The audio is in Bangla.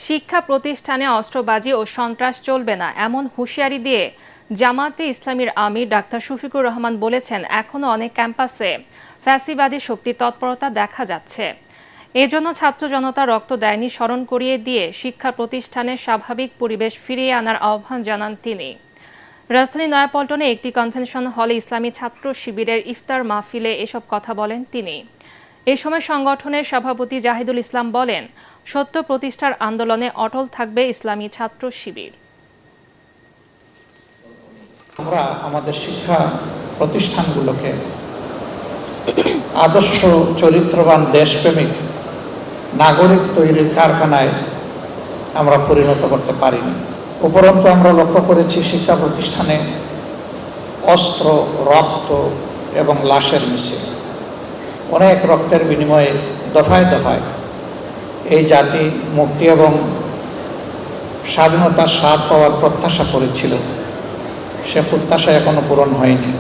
শিক্ষা প্রতিষ্ঠানে অস্ত্রবাজি ও সন্ত্রাস চলবে না এমন হুঁশিয়ারি দিয়ে জামায়াতে ইসলামীর আমির ডাক্তার শফিকুর রহমান বলেছেন, এখনো অনেক ক্যাম্পাসে ফ্যাসিবাদী শক্তির তৎপরতা দেখা যাচ্ছে। এজন্য ছাত্র জনতা রক্ত দেয়নি স্মরণ করিয়ে দিয়ে শিক্ষা প্রতিষ্ঠানের স্বাভাবিক পরিবেশ ফিরিয়ে আনার আহ্বান জানান তিনি। রাজধানী নয়াপল্টনে একটি কনভেনশন হলে ইসলামী ছাত্র শিবিরের ইফতার মাহফিলে এসব কথা বলেন তিনি। এই সময় সংগঠনের সভাপতি জাহিদুল ইসলাম বলেন, সত্য প্রতিষ্ঠার আন্দোলনে অটল থাকবে ইসলামী ছাত্র শিবির। আমরা আমাদের শিক্ষা প্রতিষ্ঠানগুলোকে আদর্শ চরিত্রবান দেশপ্রেমিক নাগরিক তৈরির কারখানায় আমরা পরিণত করতে পারিনি। উপরন্তু আমরা লক্ষ্য করেছি শিক্ষা প্রতিষ্ঠানে অস্ত্র, রক্ত এবং লাশের মিছিল। অনেক রক্তের বিনিময়ে দফায় দফায় এই জাতি মুক্তি এবং স্বাধীনতার স্বাদ পাওয়ার প্রত্যাশা করেছিল। সে প্রত্যাশা এখনো পূরণ হয়নি।